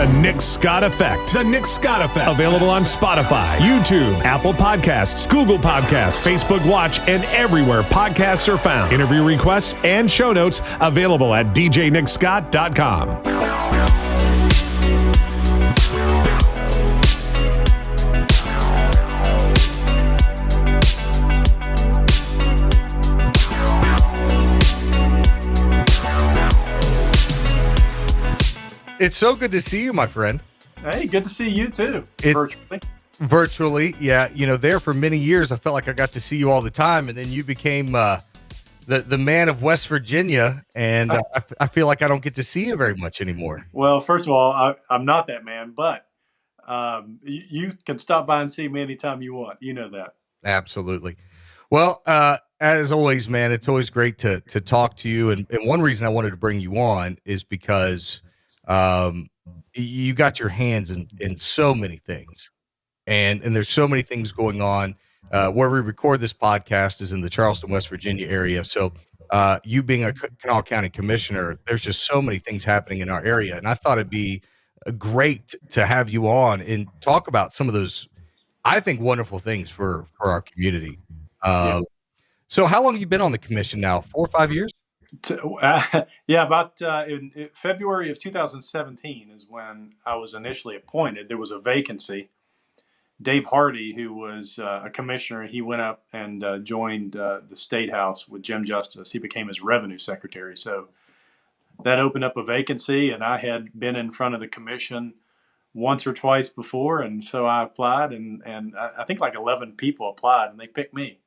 The Nick Scott Effect. The Nick Scott Effect. Available on Spotify, YouTube, Apple Podcasts, Google Podcasts, Facebook Watch, and everywhere podcasts are found. Interview requests and show notes available at djnickscott.com. It's so good to see you, my friend. Hey, good to see you too. Virtually, yeah. You know, there for many years, I felt like I got to see you all the time, and then you became the man of West Virginia, and I feel like I don't get to see you very much anymore. Well, first of all, I'm not that man, but you can stop by and see me anytime you want. You know that. Absolutely. Well, as always, man, it's always great to talk to you, and one reason I wanted to bring you on is because you got your hands in so many things, and there's so many things going on. Where we record this podcast is in the Charleston, West Virginia area. So you being a Kanawha County Commissioner, there's just so many things happening in our area, and I thought it'd be great to have you on and talk about some of those, I think, wonderful things for our community. So how long have you been on the commission now? 4 or 5 years? About in February of 2017 is when I was initially appointed. There was a vacancy. Dave Hardy, who was a commissioner, he went up and joined the State House with Jim Justice. He became his revenue secretary. So that opened up a vacancy, and I had been in front of the commission once or twice before, and so I applied, and I think like 11 people applied, and they picked me.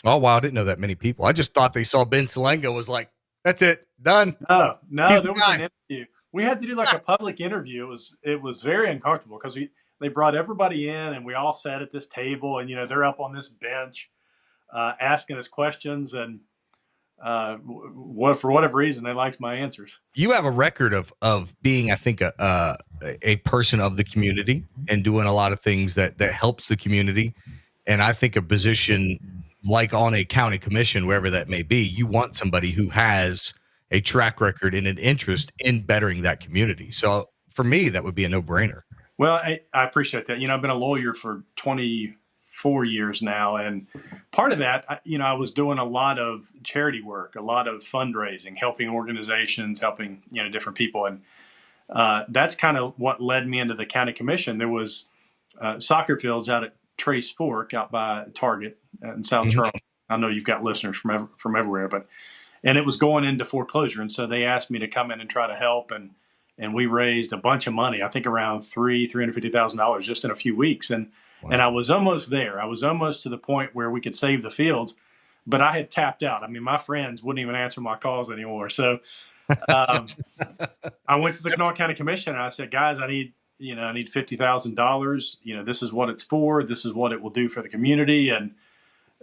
Oh, wow. I didn't know that many people. I just thought they saw Ben Salango was like, that's it, done. No, there was an interview. We had to do like a public interview. It was very uncomfortable because they brought everybody in, and we all sat at this table, and they're up on this bench asking us questions, and for whatever reason they liked my answers. You have a record of being, I think, a person of the community and doing a lot of things that helps the community, and I think a position like on a county commission, wherever that may be, you want somebody who has a track record and an interest in bettering that community. So for me, that would be a no-brainer. Well, I appreciate that. I've been a lawyer for 24 years now, and part of that, I was doing a lot of charity work, a lot of fundraising, helping organizations, helping different people, and that's kind of what led me into the county commission. There was soccer fields out at Trace Fork out by Target in South Charleston. I know you've got listeners from everywhere, and it was going into foreclosure, and so they asked me to come in and try to help, and we raised a bunch of money. I think around $350,000 just in a few weeks, and I was almost there. I was almost to the point where we could save the fields, but I had tapped out. I mean, my friends wouldn't even answer my calls anymore. So I went to the Kanawha County Commission and I said, guys, I need $50,000. This is what it's for. This is what it will do for the community.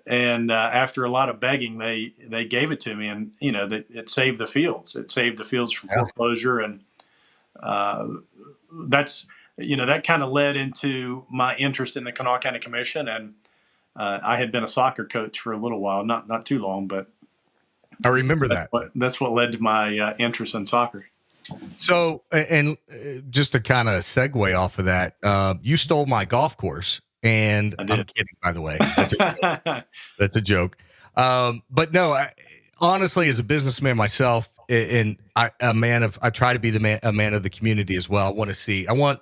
And after a lot of begging, they gave it to me, and it saved the fields. It saved the fields from foreclosure, and that's that kind of led into my interest in the Kanawha County Commission. And I had been a soccer coach for a little while, not too long, but I remember that. That's what led to my interest in soccer. So, and just to kind of segue off of that, you stole my golf course, and I'm kidding, by the way. That's a joke. But no, honestly, as a businessman myself, and I try to be a man of the community as well. I want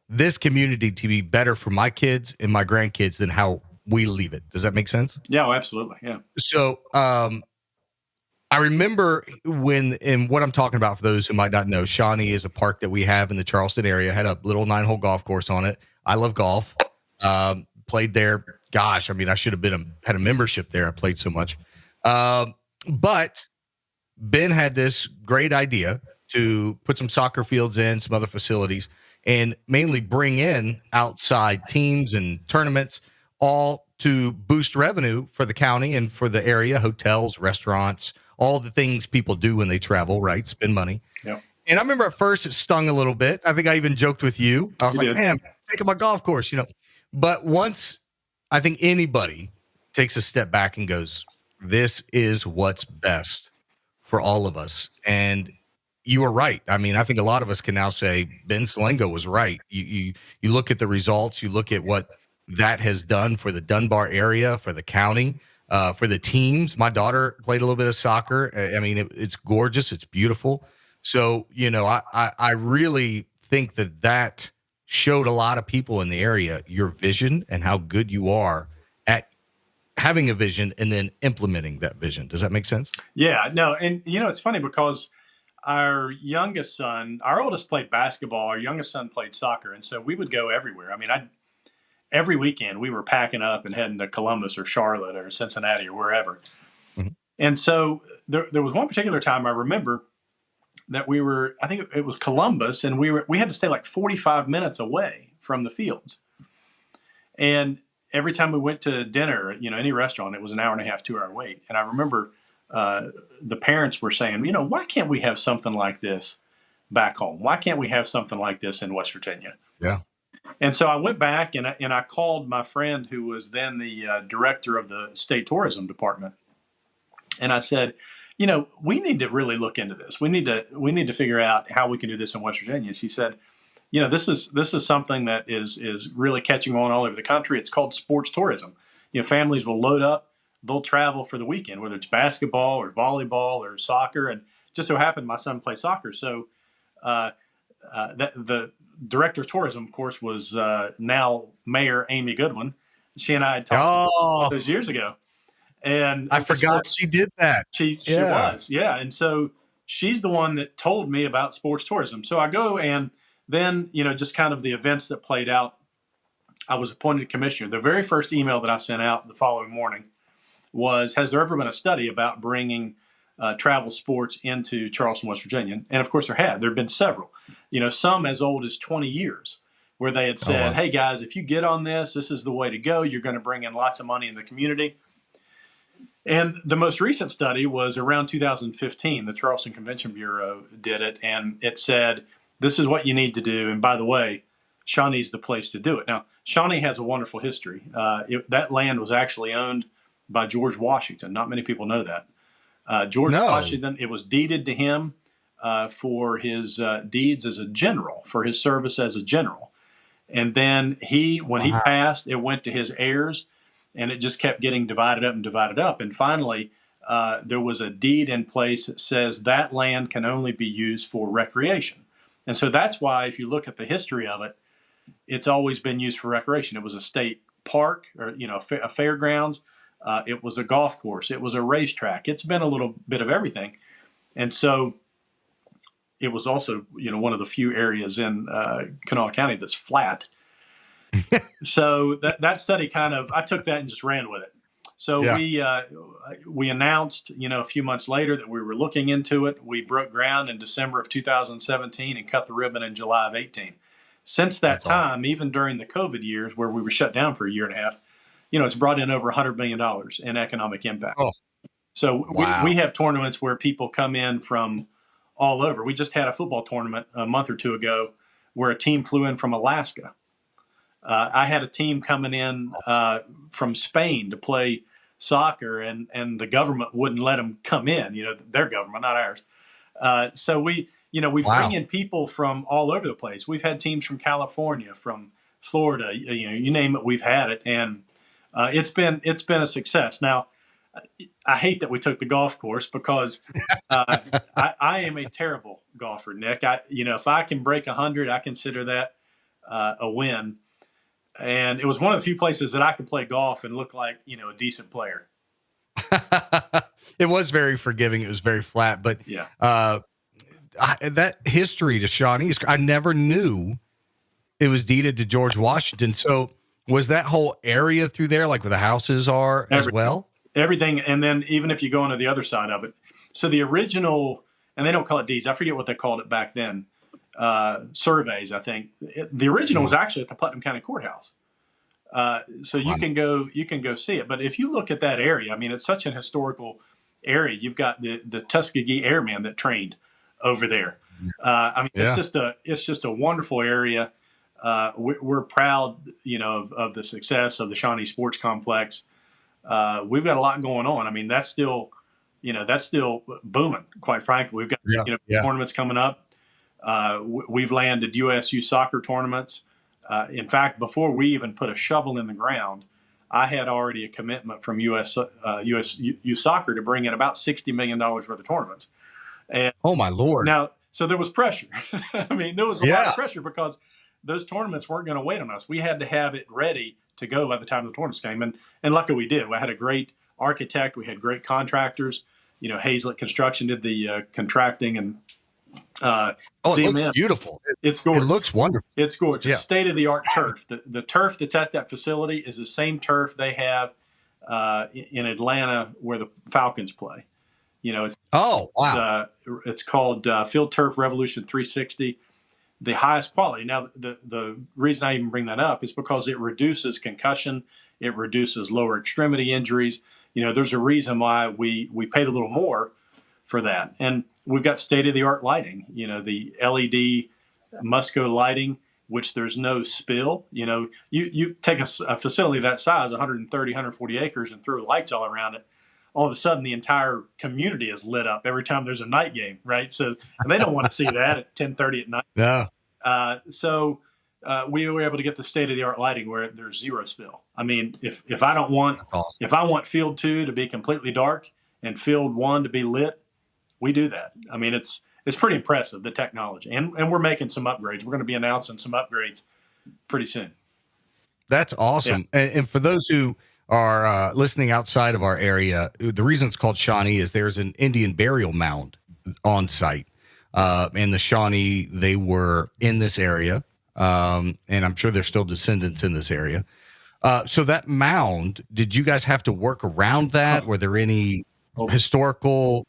this community to be better for my kids and my grandkids than how we leave it. Does that make sense? Yeah, absolutely. Yeah. So, I remember and what I'm talking about for those who might not know, Shawnee is a park that we have in the Charleston area, had a little 9-hole golf course on it. I love golf. Played there. Gosh, I mean, I should have had a membership there. I played so much. But Ben had this great idea to put some soccer fields in, some other facilities, and mainly bring in outside teams and tournaments, all to boost revenue for the county and for the area, hotels, restaurants, all the things people do when they travel, right? Spend money. Yep. And I remember at first it stung a little bit. I think I even joked with you. I was like, man, taking my golf course, But once I think anybody takes a step back and goes, this is what's best for all of us. And you were right. I mean, I think a lot of us can now say Ben Salango was right. You look at the results, you look at what that has done for the Dunbar area, for the county, for the teams. My daughter played a little bit of soccer. I mean, it's gorgeous, it's beautiful. So, I really think that showed a lot of people in the area your vision and how good you are at having a vision and then implementing that vision. Does that make sense? Yeah, no, and it's funny because our youngest son, our oldest played basketball, our youngest son played soccer, and so we would go everywhere. I mean, every weekend we were packing up and heading to Columbus or Charlotte or Cincinnati or wherever. Mm-hmm. And so there was one particular time I remember that I think it was Columbus, and we had to stay like 45 minutes away from the fields. And every time we went to dinner, any restaurant, it was an hour and a half, 2-hour wait. And I remember the parents were saying, why can't we have something like this back home? Why can't we have something like this in West Virginia? Yeah. And so I went back and I called my friend who was then the director of the state tourism department. And I said, we need to really look into this. We need to figure out how we can do this in West Virginia. So he said, this is something that is really catching on all over the country. It's called sports tourism. Families will load up, they'll travel for the weekend, whether it's basketball or volleyball or soccer. And just so happened my son plays soccer. So the director of tourism, of course, was now Mayor Amy Goodwin. She and I had talked those years ago. And I forgot she did that. She was, yeah. And so she's the one that told me about sports tourism. So I go, and then, just kind of the events that played out, I was appointed commissioner. The very first email that I sent out the following morning was, has there ever been a study about bringing travel sports into Charleston, West Virginia? And of course there had. There have been several, some as old as 20 years, where they had said, hey guys, if you get on this is the way to go. You're going to bring in lots of money in the community. And the most recent study was around 2015. The Charleston Convention Bureau did it, and it said, this is what you need to do. And by the way, Shawnee's the place to do it. Now, Shawnee has a wonderful history. That land was actually owned by George Washington. Not many people know that. George Washington, it was deeded to him for his deeds as a general, for his service as a general. And then when he passed, it went to his heirs. And it just kept getting divided up and divided up. And finally, there was a deed in place that says that land can only be used for recreation. And so that's why, if you look at the history of it, it's always been used for recreation. It was a state park, or a fairgrounds. It was a golf course. It was a racetrack. It's been a little bit of everything. And so it was also, one of the few areas in Kanawha County that's flat. So that study I took that and just ran with it. So we announced, a few months later that we were looking into it. We broke ground in December of 2017 and cut the ribbon in July of 18. Since that time, even during the COVID years where we were shut down for a year and a half, it's brought in over $100 million in economic impact. Oh. So we have tournaments where people come in from all over. We just had a football tournament a month or two ago where a team flew in from Alaska. I had a team coming in from Spain to play soccer, and the government wouldn't let them come in. Their government, not ours. So we bring in people from all over the place. We've had teams from California, from Florida. You name it, we've had it, and it's been a success. Now, I hate that we took the golf course because I am a terrible golfer, Nick. If I can break 100, I consider that a win. And it was one of the few places that I could play golf and look like, a decent player. It was very forgiving. It was very flat, but that history to Shawnee, I never knew it was deeded to George Washington. So was that whole area through there, like where the houses are as well? Everything. And then even if you go onto the other side of it. So the original, and they don't call it deeds. I forget what they called it back then. Surveys, I think. The original was actually at the Putnam County Courthouse. So you can go see it. But if you look at that area, it's such an historical area. You've got the Tuskegee Airmen that trained over there. It's just a wonderful area. We're proud, of the success of the Shawnee Sports Complex. We've got a lot going on. That's still that's still booming. Quite frankly, we've got tournaments coming up. We've landed USU soccer tournaments. In fact, before we even put a shovel in the ground, I had already a commitment from USU soccer to bring in about $60 million worth of tournaments. And oh my Lord! Now, so there was pressure. I mean, there was a lot of pressure because those tournaments weren't going to wait on us. We had to have it ready to go by the time the tournaments came. And luckily we did. We had a great architect. We had great contractors. Hazlett Construction did the contracting and it looks beautiful. It's gorgeous. It looks wonderful. It's gorgeous. Yeah. State-of-the-art turf. The turf that's at that facility is the same turf they have in Atlanta where the Falcons play. It's it's called Field Turf Revolution 360. The highest quality. Now, the reason I even bring that up is because it reduces concussion. It reduces lower extremity injuries. There's a reason why we paid a little more for that. And we've got state-of-the-art lighting. The LED Musco lighting, which there's no spill. You take a facility that size, 130, 140 acres, and throw lights all around it. All of a sudden, the entire community is lit up every time there's a night game, right? So and they don't want to see that at 10:30 at night. Yeah. So we were able to get the state-of-the-art lighting where there's zero spill. I mean, if I want Field 2 to be completely dark and Field 1 to be lit, we do that. I mean, it's pretty impressive, the technology, and we're making some upgrades. We're going to be announcing some upgrades pretty soon. That's awesome. Yeah. And for those who are listening outside of our area, the reason it's called Shawnee is there's an Indian burial mound on site. And the Shawnee, they were in this area. And I'm sure there's still descendants in this area. So that mound, did you guys have to work around that? Were there any historical?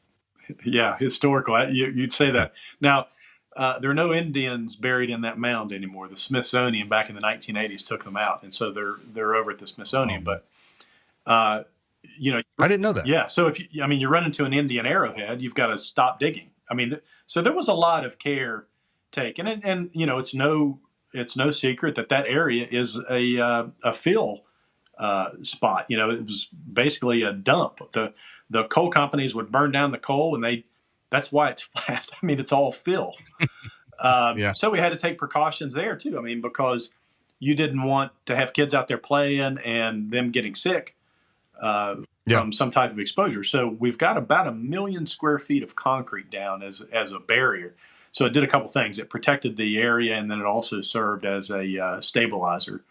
Yeah, historical. You'd say that. Now, there are no Indians buried in that mound anymore. The Smithsonian back in the 1980s took them out. And so they're over at the Smithsonian, but I didn't know that. Yeah. So you run into an Indian arrowhead, you've got to stop digging. I mean, so there was a lot of care taken, and it's no secret that area is a fill spot. It was basically a dump. The coal companies would burn down the coal, and that's why it's flat. I mean, it's all fill. So we had to take precautions there too. I mean, because you didn't want to have kids out there playing and them getting sick from some type of exposure. So we've got about 1 million square feet of concrete down as a barrier. So it did a couple things. It protected the area, and then it also served as a stabilizer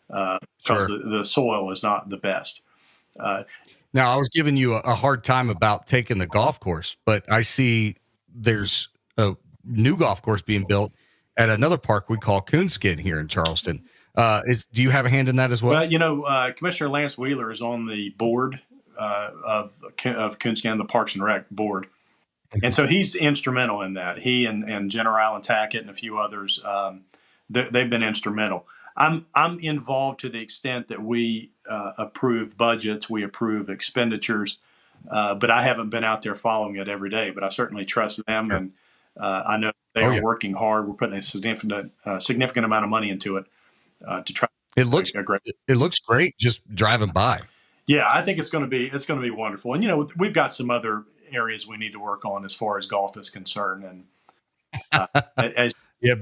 because the soil is not the best. Now, I was giving you a hard time about taking the golf course, but I see there's a new golf course being built at another park we call Coonskin here in Charleston. Do you have a hand in that as well? Well, Commissioner Lance Wheeler is on the board of Coonskin, the Parks and Rec board. And so he's instrumental in that. He and General Allen Tackett and a few others, they've been instrumental. I'm involved to the extent that we approve budgets, we approve expenditures, but I haven't been out there following it every day. But I certainly trust them, and I know they are working hard. We're putting a significant amount of money into it to try. It looks great just driving by. Yeah, I think it's going to be wonderful. And we've got some other areas we need to work on as far as golf is concerned. And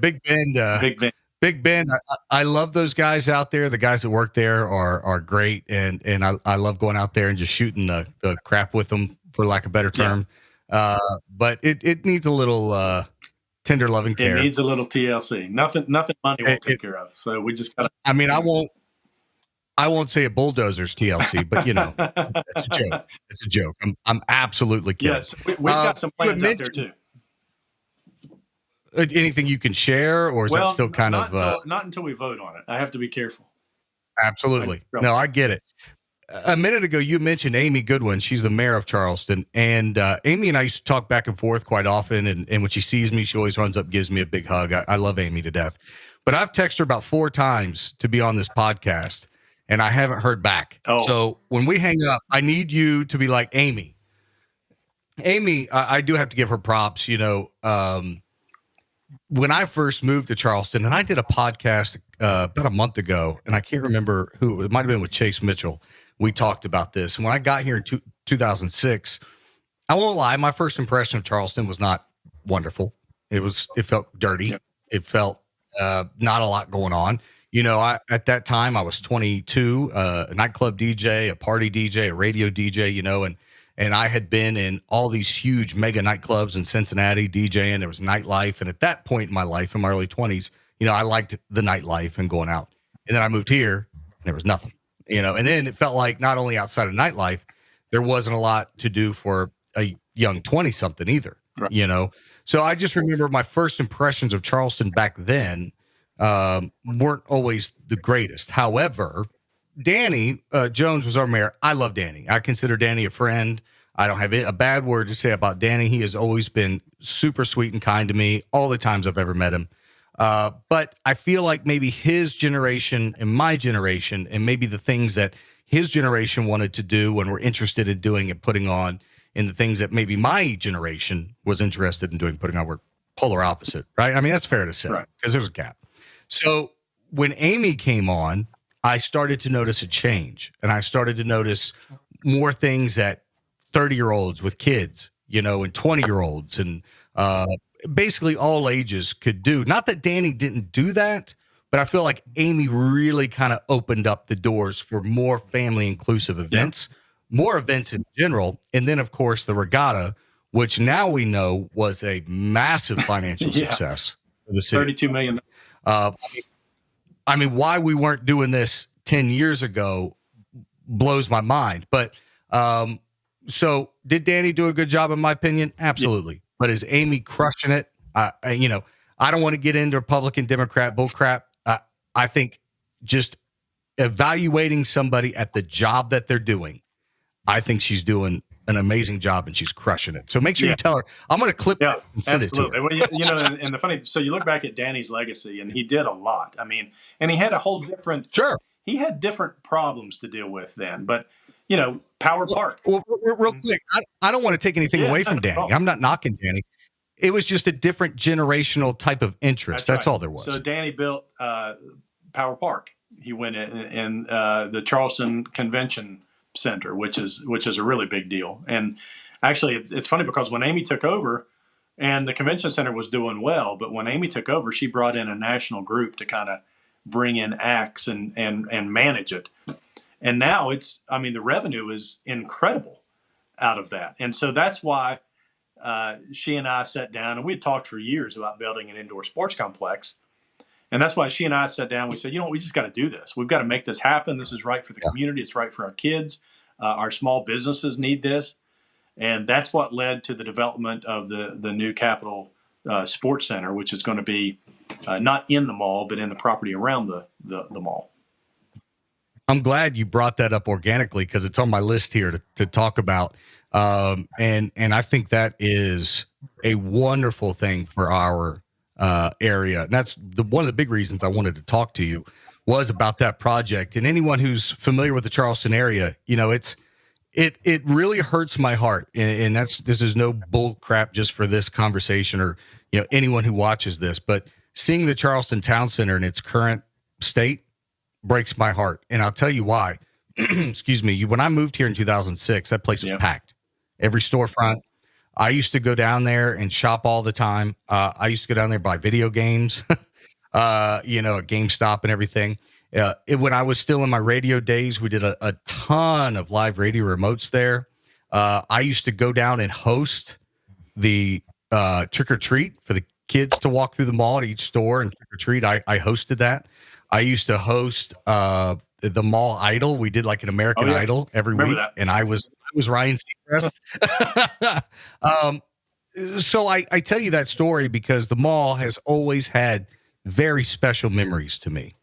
Big Bend. Big Bend. I love those guys out there. The guys that work there are great, and I love going out there and just shooting the crap with them, for lack of a better term. Yeah. But it needs a little tender loving care. It needs a little TLC. Nothing money won't take care of. So we just got. I mean, I won't say a bulldozer's TLC, but it's a joke. It's a joke. I'm absolutely kidding. Yes, we've got some plans out there too. Anything you can share, or is that still kind not until we vote on it? I have to be careful. Absolutely. No, I get it. A minute ago, you mentioned Amy Goodwin. She's the mayor of Charleston, and Amy and I used to talk back and forth quite often. And when she sees me, she always runs up, gives me a big hug. I love Amy to death. But I've texted her about 4 times to be on this podcast, and I haven't heard back. So when we hang up, I need you to be like Amy. Amy, I do have to give her props. When I first moved to Charleston, and I did a podcast about a month ago, and I can't remember who, it might have been with Chase Mitchell. We talked about this. And when I got here in 2006, I won't lie. My first impression of Charleston was not wonderful. It felt dirty. Yep. It felt not a lot going on. At that time I was 22, a nightclub DJ, a party DJ, a radio DJ, and I had been in all these huge mega nightclubs in Cincinnati DJing. There was nightlife. And at that point in my life, in my early 20s, I liked the nightlife and going out. And then I moved here and there was nothing, and then it felt like not only outside of nightlife, there wasn't a lot to do for a young 20 something either, Right. So I just remember my first impressions of Charleston back then weren't always the greatest. However, Danny Jones was our mayor. I love Danny. I consider Danny a friend. I don't have a bad word to say about Danny. He has always been super sweet and kind to me all the times I've ever met him. But I feel like maybe his generation and my generation, and maybe the things that his generation wanted to do and were interested in doing and putting on, and the things that maybe my generation was interested in doing, putting on, were polar opposite, right? I mean, that's fair to say, Right. because there's a gap. So when Amy came on, I started to notice a change, and I started to notice more things that 30-year-olds with kids, and 20-year-olds and basically all ages could do. Not that Danny didn't do that, but I feel like Amy really kind of opened up the doors for more family inclusive events, more events in general. And then, of course, the regatta, which now we know was a massive financial success for the city. $32 million. I mean, why we weren't doing this 10 years ago blows my mind. But so did Danny do a good job, in my opinion? Absolutely. Yeah. But is Amy crushing it? I don't want to get into Republican, Democrat bullcrap. I think just evaluating somebody at the job that they're doing, I think she's doing an amazing job and she's crushing it. So make sure you tell her. I'm going to clip that and send it to her. Well, and the funny, so you look back at Danny's legacy, and he did a lot. I mean, and he had a whole different. Sure. He had different problems to deal with then, but Power Park. Well, real quick, I don't want to take anything away from Danny. I'm not knocking Danny. It was just a different generational type of interest. That's all there was. So Danny built Power Park. He went in the Charleston Convention Center, which is a really big deal. And actually, it's funny because when Amy took over, and the convention center was doing well, but when Amy took over, she brought in a national group to kind of bring in acts and manage it. And now the revenue is incredible out of that. And so that's why she and I sat down, and we had talked for years about building an indoor sports complex. And that's why she and I sat down. We said, we just got to do this. We've got to make this happen. This is right for the community. It's right for our kids. Our small businesses need this. And that's what led to the development of the new Capitol Sports Center, which is going to be not in the mall, but in the property around the mall. I'm glad you brought that up organically, because it's on my list here to talk about. And I think that is a wonderful thing for our area. And that's one of the big reasons I wanted to talk to you was about that project. And anyone who's familiar with the Charleston area, it really hurts my heart. And this is no bull crap just for this conversation or, anyone who watches this, but seeing the Charleston Town Center in its current state breaks my heart. And I'll tell you why. Excuse me. When I moved here in 2006, that place was packed. Every storefront. I used to go down there and shop all the time. I used to go down there and buy video games, at GameStop and everything. When I was still in my radio days, we did a ton of live radio remotes there. I used to go down and host the trick or treat for the kids to walk through the mall at each store and trick or treat. I hosted that. I used to host the mall idol. We did like an American Idol every week, and I was Ryan Seacrest. So I tell you that story because the mall has always had very special memories to me,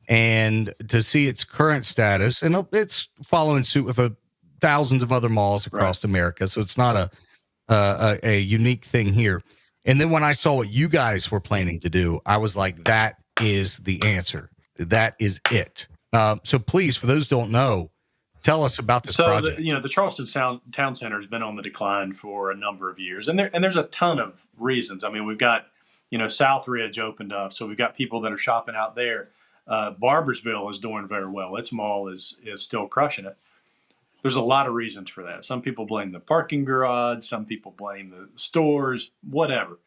and to see its current status, and it's following suit with thousands of other malls across America. So it's not a unique thing here. And then when I saw what you guys were planning to do, I was like, that is the answer. That is it. So please, for those who don't know, tell us about this project. The Charleston Town Center has been on the decline for a number of years, and there's a ton of reasons. I mean, we've got, Southridge opened up, so we've got people that are shopping out there. Barbersville is doing very well. Its mall is still crushing it. There's a lot of reasons for that. Some people blame the parking garage. Some people blame the stores, whatever.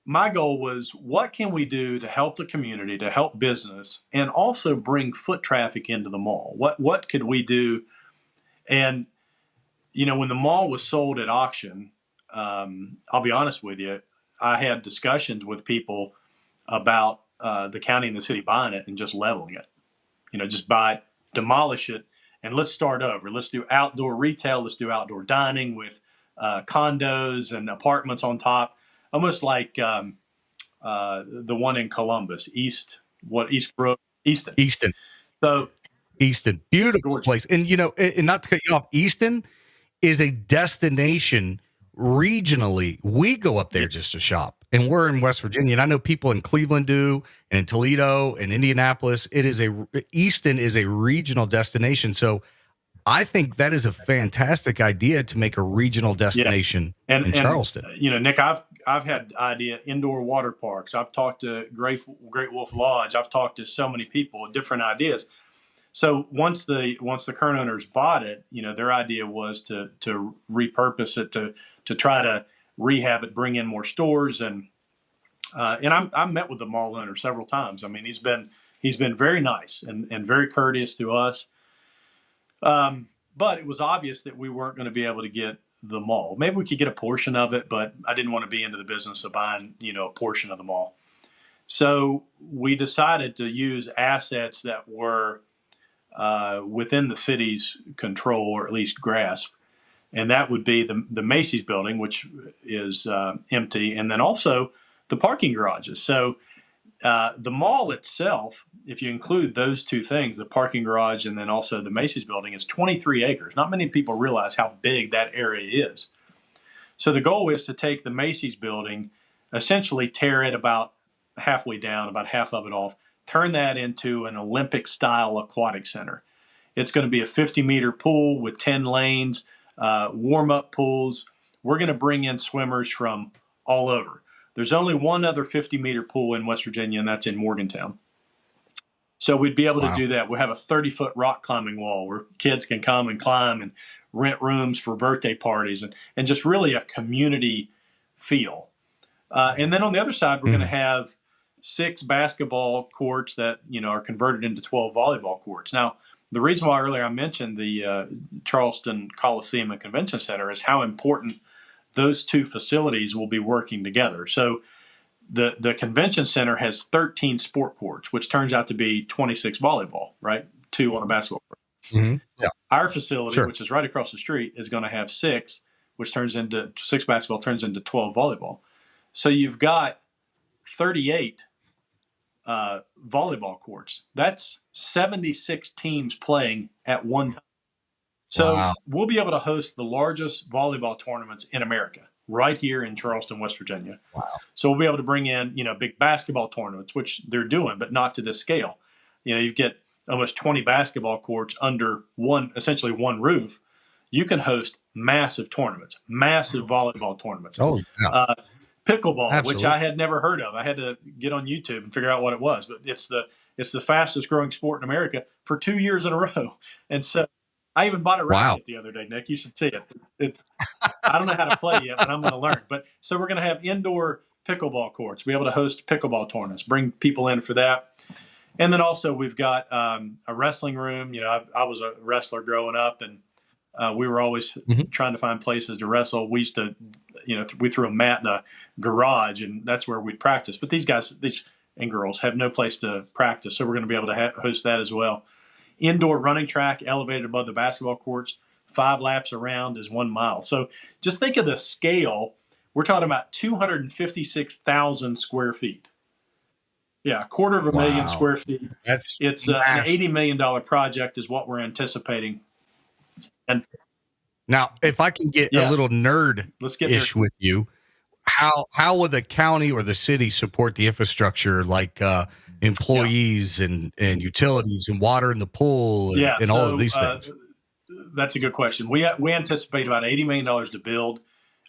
My goal was, what can we do to help the community, to help business, and also bring foot traffic into the mall? What could we do? And, when the mall was sold at auction, I'll be honest with you, I had discussions with people about the county and the city buying it and just leveling it. Just buy it, demolish it, and let's start over. Let's do outdoor retail. Let's do outdoor dining with condos and apartments on top, almost like the one in Columbus, Eastbrook, Easton. So Easton, beautiful place. And, and not to cut you off, Easton is a destination regionally. We go up there just to shop, and we're in West Virginia. And I know people in Cleveland do, and in Toledo and Indianapolis. Easton is a regional destination. So I think that is a fantastic idea to make a regional destination in Charleston. Nick, I've had idea indoor water parks. I've talked to Great Wolf Lodge. I've talked to so many people with different ideas. So once the current owners bought it, their idea was to repurpose it, to try to rehab it, bring in more stores, and I've met with the mall owner several times. I mean, he's been very nice and very courteous to us. But it was obvious that we weren't going to be able to get the mall. Maybe we could get a portion of it, but I didn't want to be into the business of buying, a portion of the mall. So we decided to use assets that were within the city's control, or at least grasp. And that would be the Macy's building, which is empty, and then also the parking garages. So the mall itself, if you include those two things, the parking garage and then also the Macy's building, is 23 acres. Not many people realize how big that area is. So the goal is to take the Macy's building, essentially tear it about halfway down, about half of it off, turn that into an Olympic-style aquatic center. It's going to be a 50-meter pool with 10 lanes, warm-up pools. We're going to bring in swimmers from all over. There's only one other 50-meter pool in West Virginia, and that's in Morgantown. So we'd be able to do that. We'll have a 30-foot rock climbing wall where kids can come and climb and rent rooms for birthday parties, and just really a community feel. And then on the other side, we're going to have 6 basketball courts that are converted into 12 volleyball courts. Now, the reason why earlier I mentioned the Charleston Coliseum and Convention Center is how important those two facilities will be working together. So the convention center has 13 sport courts, which turns out to be 26 volleyball, right? 2 on a basketball court. Mm-hmm. Yeah. Our facility, which is right across the street, is going to have 6, which turns into 6 basketball, turns into 12 volleyball. So you've got 38 volleyball courts. That's 76 teams playing at one time. So we'll be able to host the largest volleyball tournaments in America right here in Charleston, West Virginia. Wow. So we'll be able to bring in, big basketball tournaments, which they're doing, but not to this scale. You get almost 20 basketball courts under essentially one roof. You can host massive tournaments, massive volleyball tournaments. Oh, yeah. Pickleball, Absolutely. which I had never heard of. I had to get on YouTube and figure out what it was, but it's the fastest growing sport in America for 2 years in a row. And so I even bought a racket the other day, Nick. You should see it. I don't know how to play yet, but I'm going to learn. But so we're going to have indoor pickleball courts, be able to host pickleball tournaments, bring people in for that. And then also we've got a wrestling room. I was a wrestler growing up, and we were always trying to find places to wrestle. We used to, we threw a mat in a garage, and that's where we'd practice. But these guys and girls have no place to practice, so we're going to be able to host that as well. Indoor running track elevated above the basketball courts, 5 laps around is 1 mile. So just think of the scale. We're talking about 256,000 square feet. Yeah, 250,000 square feet. It's an $80 million project is what we're anticipating. And now, if I can get a little nerd-ish with you, how will the county or the city support the infrastructure, like employees and utilities and water in the pool and all of these things? That's a good question. We anticipate about $80 million to build.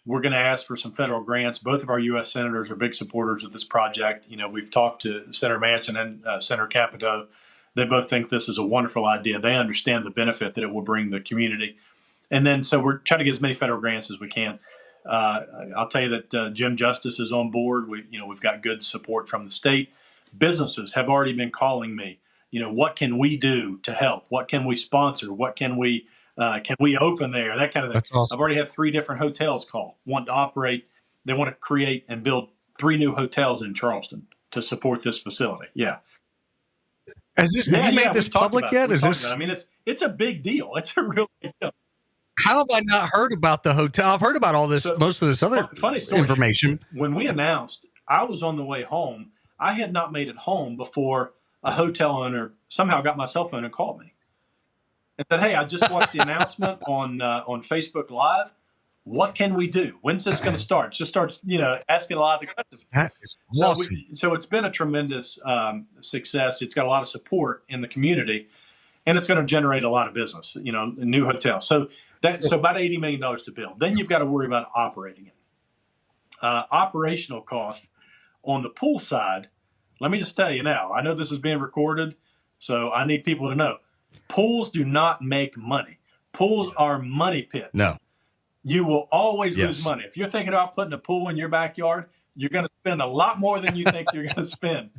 We're going to ask for some federal grants. Both of our U.S. senators are big supporters of this project. We've talked to Senator Manchin and Senator Capito They both think this is a wonderful idea. They understand the benefit that it will bring the community. And then, so we're trying to get as many federal grants as we can. I'll tell you that Jim Justice is on board. We've got good support from the state. Businesses have already been calling me. What can we do to help? What can we sponsor? What can we open there? That kind of thing. That's awesome. I've already had 3 different hotels call, want to operate. They want to create and build 3 new hotels in Charleston to support this facility. Yeah. Have you made this public yet? I mean, it's a big deal. It's a real big deal. How have I not heard about the hotel? I've heard about all this, most of this other funny story, information. When we announced, I was on the way home. I had not made it home before a hotel owner somehow got my cell phone and called me and said, "Hey, I just watched the announcement on Facebook Live. What can we do? When's this going to start?" Just starts, asking a lot of the questions. That is awesome. So it's been a tremendous success. It's got a lot of support in the community, and it's going to generate a lot of business. A new hotel. So about $80 million to build. Then you've got to worry about operating it. Operational cost on the pool side. Let me just tell you now. I know this is being recorded, so I need people to know. Pools do not make money. Pools are money pits. No. You will always lose money. If you're thinking about putting a pool in your backyard, you're going to spend a lot more than you think you're going to spend.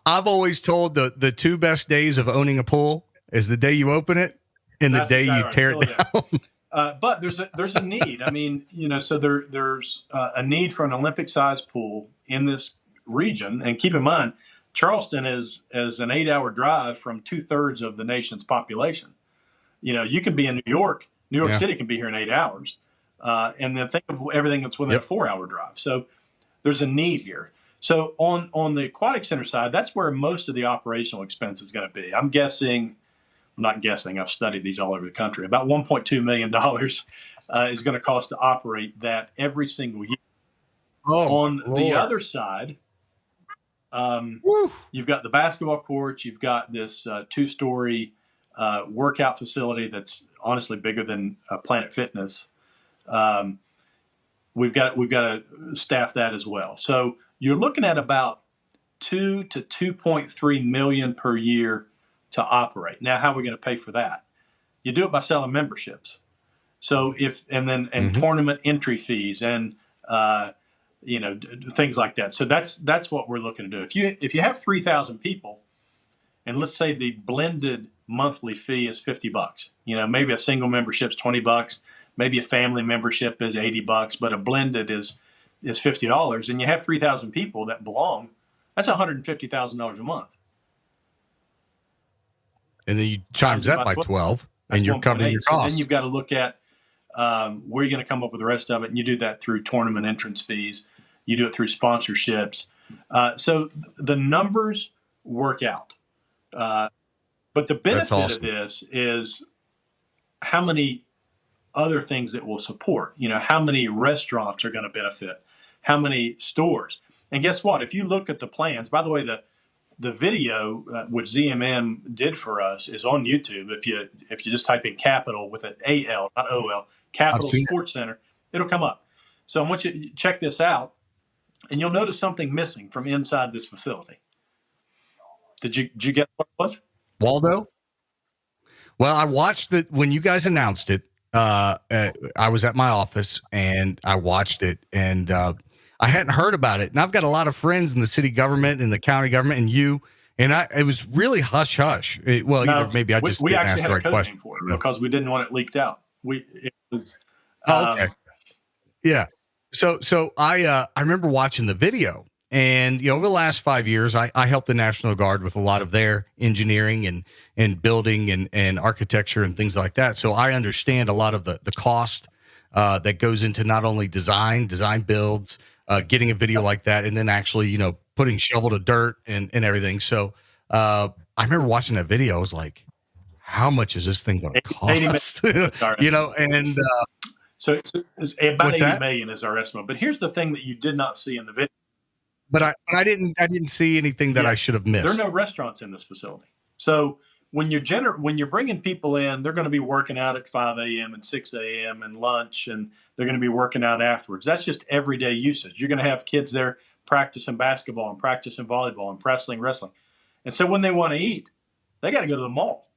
I've always told the 2 best days of owning a pool is the day you open it and the day you tear it down. But there's a need. I mean, so there's a need for an Olympic-sized pool in this region. And keep in mind, Charleston is an 8-hour drive from 2/3 of the nation's population. You can be in New York. New York City can be here in 8 hours. And then think of everything that's within a 4-hour drive. So there's a need here. So on the aquatic center side, that's where most of the operational expense is going to be. I'm not guessing, I've studied these all over the country. About $1.2 million is going to cost to operate that every single year. On the other side, you've got the basketball courts. You've got this 2-story workout facility that's honestly bigger than Planet Fitness. We've got to staff that as well. So you're looking at about $2 to $2.3 million per year to operate. Now, how are we going to pay for that? You do it by selling memberships. So tournament entry fees and things like that. So that's what we're looking to do. If you have 3,000 people, and let's say the blended monthly fee is $50. Maybe a single membership is $20. Maybe a family membership is $80, but a blended is $50. And you have 3,000 people that belong. That's $150,000 a month. And then you times that by 12, and you're covering your costs. So then you've got to look at where you're going to come up with the rest of it, and you do that through tournament entrance fees. You do it through sponsorships. So the numbers work out. But the benefit of this is how many other things it will support. How many restaurants are going to benefit, how many stores. And guess what? If you look at the plans, by the way, the video which ZMM did for us is on YouTube. If you just type in Capital with an AL, not OL, Capital Sports Center, it'll come up. So I want you to check this out, and you'll notice something missing from inside this facility. Did you get what it was? Waldo? Well, I watched it when you guys announced it. I was at my office and I watched it, and I hadn't heard about it. And I've got a lot of friends in the city government and the county government and it was really hush hush. Maybe I just didn't ask the right question for it because we didn't want it leaked out. Okay. Yeah. So I remember watching the video. And, over the last 5 years, I helped the National Guard with a lot of their engineering and building and architecture and things like that. So I understand a lot of the cost that goes into not only design builds, getting a video like that, and then actually, putting shovel to dirt and everything. So I remember watching that video. I was like, how much is this thing going to cost? So it's about $80 million is our estimate. But here's the thing that you did not see in the video. But I didn't see anything that I should have missed. There are no restaurants in this facility. So when you're bringing people in, they're going to be working out at 5 a.m. and 6 a.m. and lunch, and they're going to be working out afterwards. That's just everyday usage. You're going to have kids there practicing basketball and practicing volleyball and wrestling. And so when they want to eat, they got to go to the mall,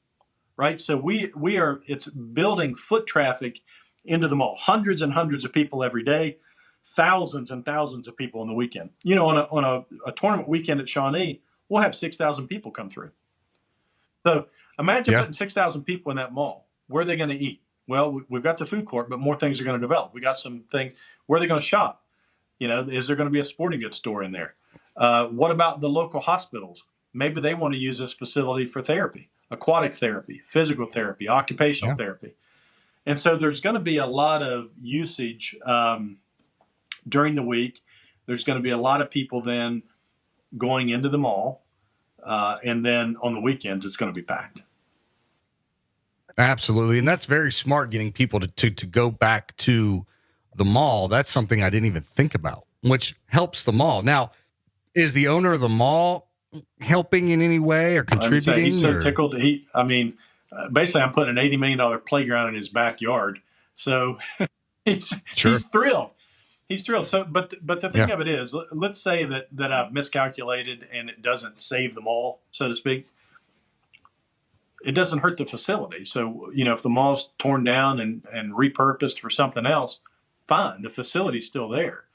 right? So it's building foot traffic into the mall. Hundreds and hundreds of people every day, thousands and thousands of people on the weekend. On a tournament weekend at Shawnee, we'll have 6,000 people come through. So imagine putting 6,000 people in that mall. Where are they going to eat? Well, we've got the food court, but more things are going to develop. We got some things. Where are they going to shop? Is there going to be a sporting goods store in there? What about the local hospitals? Maybe they want to use this facility for therapy, aquatic therapy, physical therapy, occupational therapy. And so there's going to be a lot of usage during the week. There's going to be a lot of people then going into the mall. And then on the weekends, it's going to be packed. Absolutely. And that's very smart, getting people to go back to the mall. That's something I didn't even think about, which helps the mall. Now, is the owner of the mall helping in any way or contributing? He's so tickled. Basically, I'm putting an $80 million playground in his backyard. So he's thrilled. He's thrilled. So, but the thing of it is, let's say that I've miscalculated and it doesn't save the mall, so to speak. It doesn't hurt the facility. So, if the mall's torn down and repurposed for something else, fine. The facility's still there.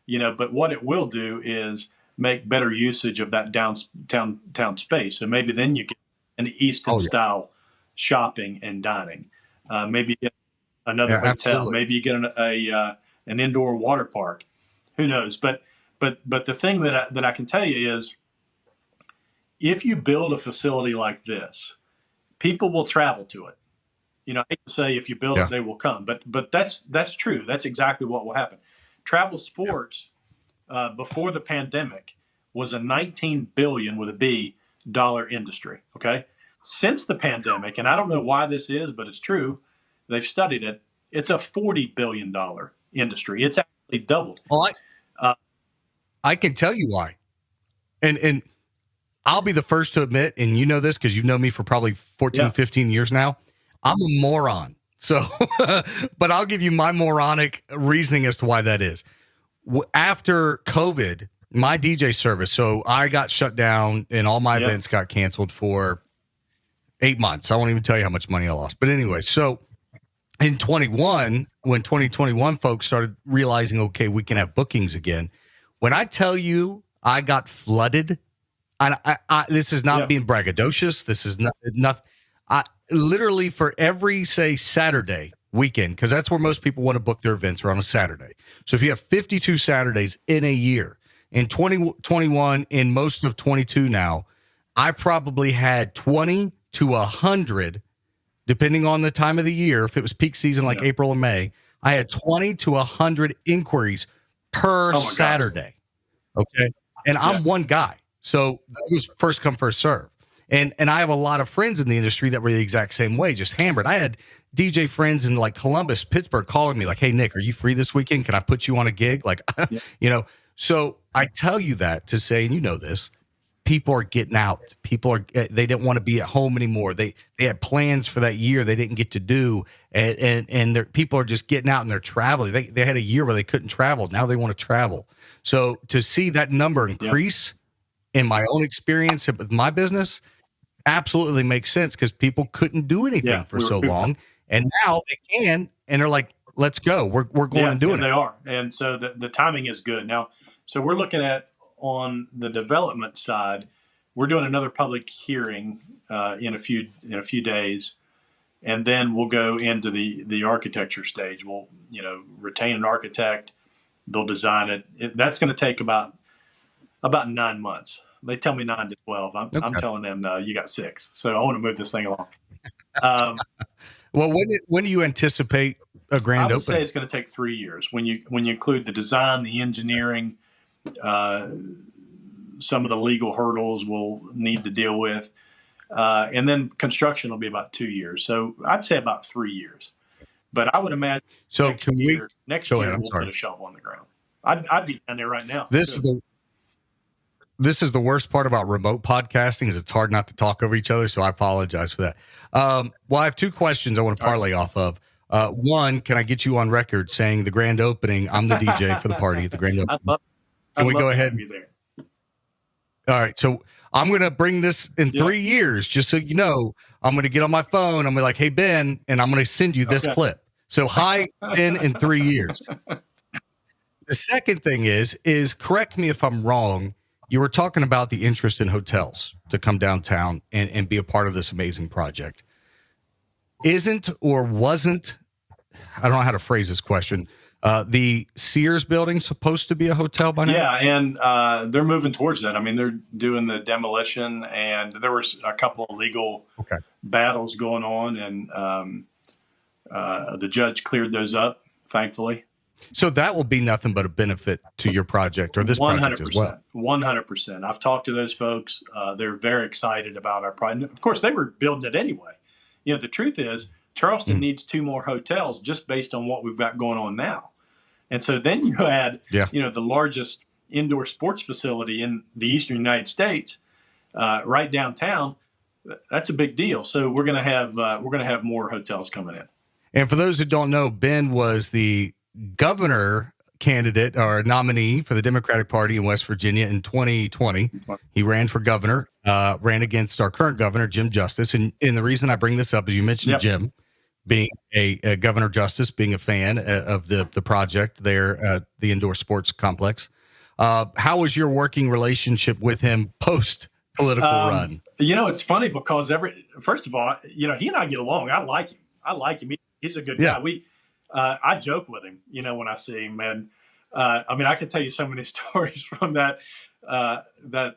But what it will do is make better usage of that downtown space. So maybe then you get an Easton style shopping and dining. Maybe you get another hotel. Absolutely. Maybe you get an indoor water park. Who knows? But the thing that I can tell you is, if you build a facility like this, people will travel to it. I hate to say if you build it, they will come, but that's true. That's exactly what will happen. Travel sports before the pandemic was a $19 billion with a B dollar industry. Okay, since the pandemic, and I don't know why this is, but it's true. They've studied it. It's a $40 billion industry. It's actually doubled. Well, I can tell you why, and I'll be the first to admit, and you know this because you've known me for probably 14, 15 years now. I'm a moron. So, but I'll give you my moronic reasoning as to why that is. After COVID, my DJ service, so I got shut down and all my events got canceled for 8 months. I won't even tell you how much money I lost. But anyway, so in 21, when 2021 folks started realizing, okay, we can have bookings again. When I tell you I got flooded, and I this is not being braggadocious. This is not. Literally for every, say, Saturday weekend, because that's where most people want to book their events, are on a Saturday. So if you have 52 Saturdays in a year, in 2021, in most of 22 now, I probably had 20 to 100, depending on the time of the year. If it was peak season like April or May, I had 20 to 100 inquiries per Saturday. Okay. And I'm one guy. So that was first come, first serve. And I have a lot of friends in the industry that were the exact same way, just hammered. I had DJ friends in like Columbus, Pittsburgh calling me like, hey, Nick, are you free this weekend? Can I put you on a gig? Like, so I tell you that to say, and you know this, people are getting out. They didn't want to be at home anymore. They had plans for that year they didn't get to do. And people are just getting out and they're traveling. They had a year where they couldn't travel. Now they want to travel. So to see that number increase in my own experience with my business, absolutely makes sense, because people couldn't do anything for so long, and now they can, and they're like, let's go. We're going and doing it. They are. And so the timing is good. Now, so we're looking at, on the development side, we're doing another public hearing in a few days, and then we'll go into the architecture stage. We'll retain an architect. They'll design it. That's going to take about 9 months. They tell me 9 to 12. I'm telling them, no, you got 6. So I want to move this thing along. Well, when do you anticipate a grand opening? I would say it's going to take 3 years. When you include the design, the engineering, some of the legal hurdles we'll need to deal with, and then construction will be about 2 years. So I'd say about 3 years. But I would imagine next year we'll put a shovel on the ground. I'd be down there right now. This is the worst part about remote podcasting, is it's hard not to talk over each other. So I apologize for that. Well, I have 2 questions I want to parlay off of. One, can I get you on record saying the grand opening, I'm the DJ for the party at the grand opening? Can we go ahead? All right. So I'm going to bring this in 3 years, just so you know. I'm going to get on my phone. I'm going to be like, hey, Ben, and I'm going to send you this clip. So hi, Ben, in 3 years. The second thing is correct me if I'm wrong. You were talking about the interest in hotels to come downtown and be a part of this amazing project. Isn't or wasn't, I don't know how to phrase this question, the Sears building supposed to be a hotel by now? Yeah, and they're moving towards that. I mean, they're doing the demolition, and there was a couple of legal battles going on, and the judge cleared those up, thankfully. So that will be nothing but a benefit to your project or this project as well. 100%. I've talked to those folks. They're very excited about our project. Of course, they were building it anyway. You know, the truth is Charleston needs 2 more hotels just based on what we've got going on now. And so then you add, you know, the largest indoor sports facility in the eastern United States, right downtown. That's a big deal. So we're going to have more hotels coming in. And for those who don't know, Ben was the governor candidate or nominee for the Democratic Party in West Virginia in 2020. He ran for governor, ran against our current governor, Jim Justice. And the reason I bring this up is you mentioned Jim being a Governor Justice, being a fan of the project there at the indoor sports complex. How was your working relationship with him post political run? You know, it's funny because first of all, you know, he and I get along. I like him. He's a good guy. I joke with him, you know, when I see him, and I mean, I could tell you so many stories from that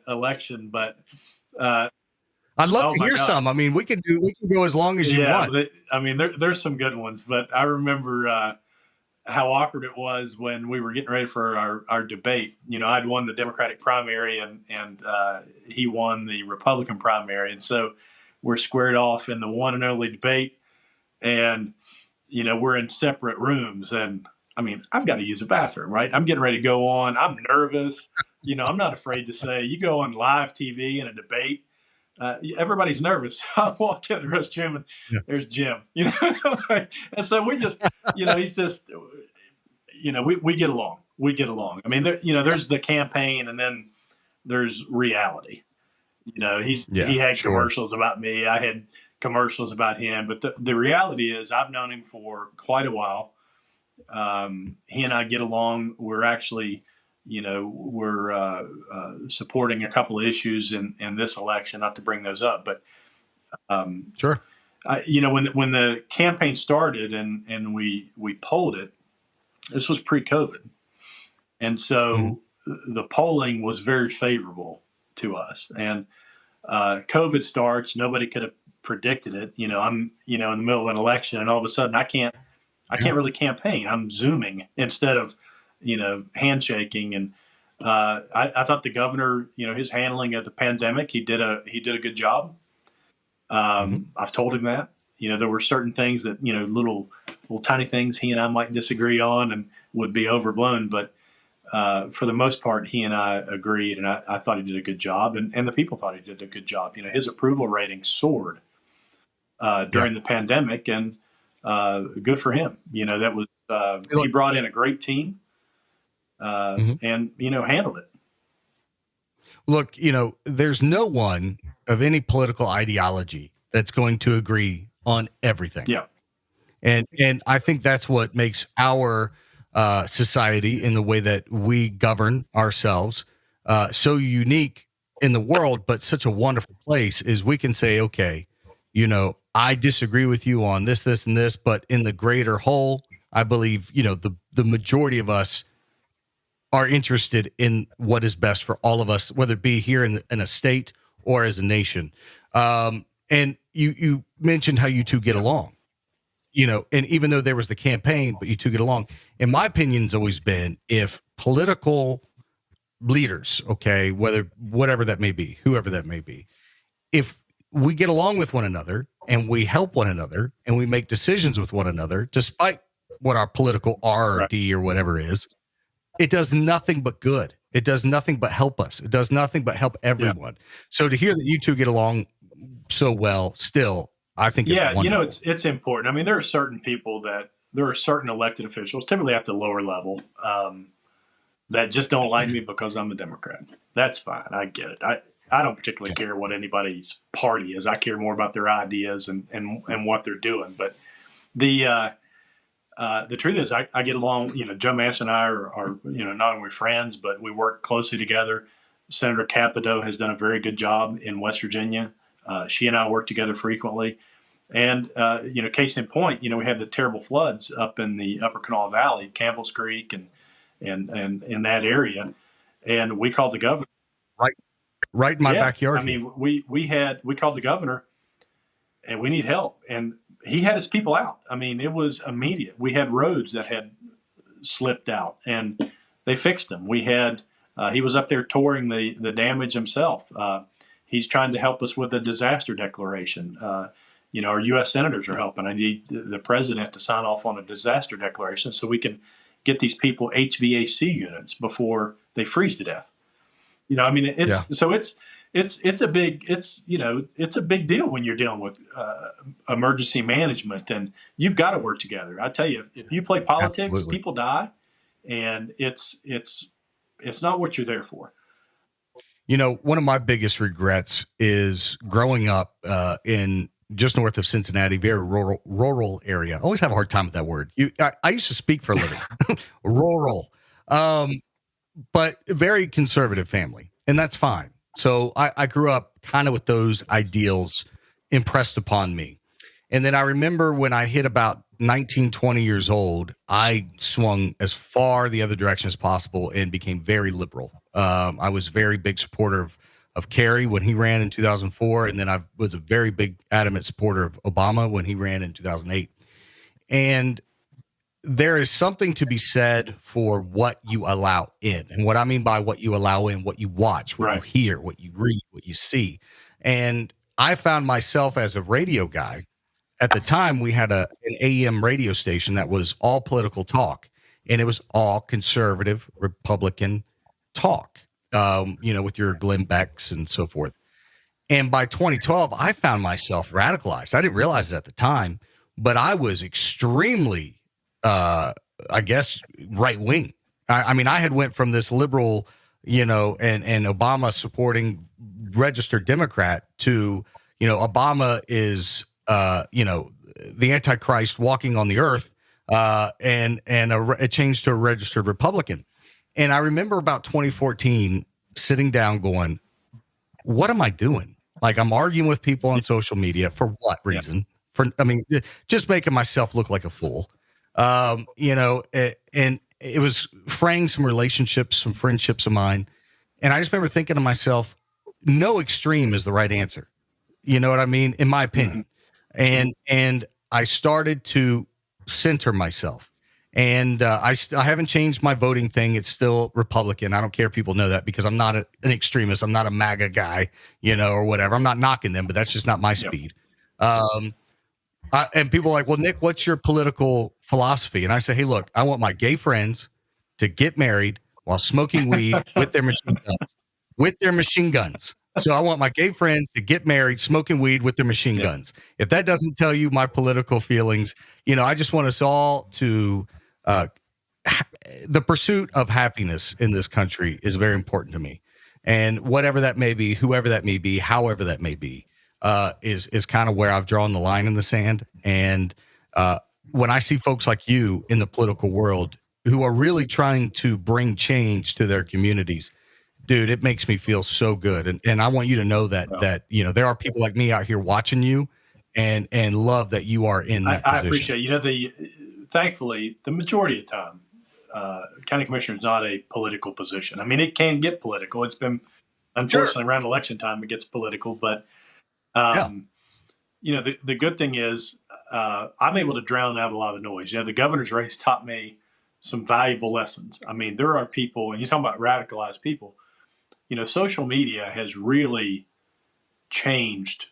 election, but I'd love to hear some. I mean, we can go as long as you want. I mean, there's some good ones, but I remember how awkward it was when we were getting ready for our debate. You know, I'd won the Democratic primary, and he won the Republican primary, and so we're squared off in the one and only debate, and you know, we're in separate rooms, and I mean, I've got to use a bathroom, right? I'm getting ready to go on. I'm nervous. You know, I'm not afraid to say, you go on live TV in a debate, everybody's nervous. I walk in, there's Jim, and there's Jim, you know? And so we just, you know, he's just, you know, we get along. We get along. I mean, there's the campaign, and then there's reality. You know, he had commercials about me. I had commercials about him, but the reality is I've known him for quite a while. He and I get along. We're actually, you know, we're supporting a couple of issues in this election, not to bring those up, but you know, when the campaign started and we polled it, this was pre-COVID. And so the polling was very favorable to us, and COVID starts, nobody could have predicted it. You know, I'm, you know, in the middle of an election, and all of a sudden I can't really campaign. I'm Zooming instead of, you know, handshaking. And I thought the governor, you know, his handling of the pandemic, he did a good job. I've told him that, you know, there were certain things that, you know, little tiny things he and I might disagree on and would be overblown, but for the most part, he and I agreed, and I thought he did a good job, and the people thought he did a good job. You know, his approval rating soared during the pandemic, and good for him. You know, that was he brought in a great team, and you know, handled it. Look, you know, there's no one of any political ideology that's going to agree on everything. Yeah, and I think that's what makes our society, in the way that we govern ourselves, so unique in the world, but such a wonderful place, is we can say, okay, you know, I disagree with you on this, and this, but in the greater whole, I believe, you know, the majority of us are interested in what is best for all of us, whether it be here in a state or as a nation. And you mentioned how you two get along. You know, and even though there was the campaign, but you two get along. And my opinion's always been, if political leaders, okay, whatever that may be, whoever that may be, if we get along with one another and we help one another and we make decisions with one another, despite what our political R or D or whatever is, it does nothing but good. It does nothing but help us. It does nothing but help everyone. So to hear that you two get along so well still, I think it's wonderful. You know, it's important. I mean, there are certain elected officials, typically at the lower level, that just don't like me because I'm a Democrat. That's fine. I get it. I don't particularly care what anybody's party is. I care more about their ideas and what they're doing. But the truth is, I get along. Joe Manchin and I are not only friends, but we work closely together. Senator Capito has done a very good job in West Virginia. She and I work together frequently. And, case in point, we had the terrible floods up in the Upper Kanawha Valley, Campbell's Creek and in that area. And we called the governor. Right in my backyard. I mean, we called the governor and we need help. And he had his people out. I mean, it was immediate. We had roads that had slipped out and they fixed them. We had, he was up there touring the damage himself. He's trying to help us with a disaster declaration. Our U.S. senators are helping. I need the president to sign off on a disaster declaration so we can get these people HVAC units before they freeze to death. It's a big deal when you're dealing with emergency management, and you've got to work together. I tell you, if you play politics, Absolutely. People die, and it's not what you're there for. One of my biggest regrets is growing up in just north of Cincinnati, very rural area. I always have a hard time with that word. I used to speak for a living, rural, but very conservative family, and that's fine. So I grew up kind of with those ideals impressed upon me. And then I remember when I hit about 19, 20 years old, I swung as far the other direction as possible and became very liberal. I was a very big supporter of Kerry when he ran in 2004. And then I was a very big adamant supporter of Obama when he ran in 2008. And there is something to be said for what you allow in. And what I mean by what you allow in, what you watch, what you hear, what you read, what you see. And I found myself as a radio guy. At the time, we had an AM radio station that was all political talk, and it was all conservative Republican talk, with your Glenn Becks and so forth. And by 2012, I found myself radicalized. I didn't realize it at the time, but I was extremely right wing. I mean, I had went from this liberal, and Obama supporting registered Democrat to, Obama is, the Antichrist walking on the earth, and a change to a registered Republican. And I remember about 2014 sitting down going, what am I doing? Like, I'm arguing with people on social media for what reason? Just making myself look like a fool. And it was fraying some relationships, some friendships of mine. And I just remember thinking to myself, no extreme is the right answer. You know what I mean? In my opinion. Mm-hmm. And I started to center myself. And I haven't changed my voting thing. It's still Republican. I don't care if people know that, because I'm not an extremist. I'm not a MAGA guy, or whatever. I'm not knocking them, but that's just not my speed. And people are like, well, Nick, what's your political philosophy? And I say, hey, look, I want my gay friends to get married while smoking weed with their machine guns. So I want my gay friends to get married, smoking weed with their machine guns. If that doesn't tell you my political feelings, I just want us all to, the pursuit of happiness in this country is very important to me. And whatever that may be, whoever that may be, however that may be, is kind of where I've drawn the line in the sand. And when I see folks like you in the political world who are really trying to bring change to their communities, dude, it makes me feel so good. And I want you to know that there are people like me out here watching you and love that you are in that position. I appreciate, thankfully, the majority of the time, county commissioner is not a political position. I mean, it can get political. It's been, unfortunately, around election time, it gets political. But, the good thing is I'm able to drown out a lot of the noise. The governor's race taught me some valuable lessons. I mean, there are people, and you're talking about radicalized people, social media has really changed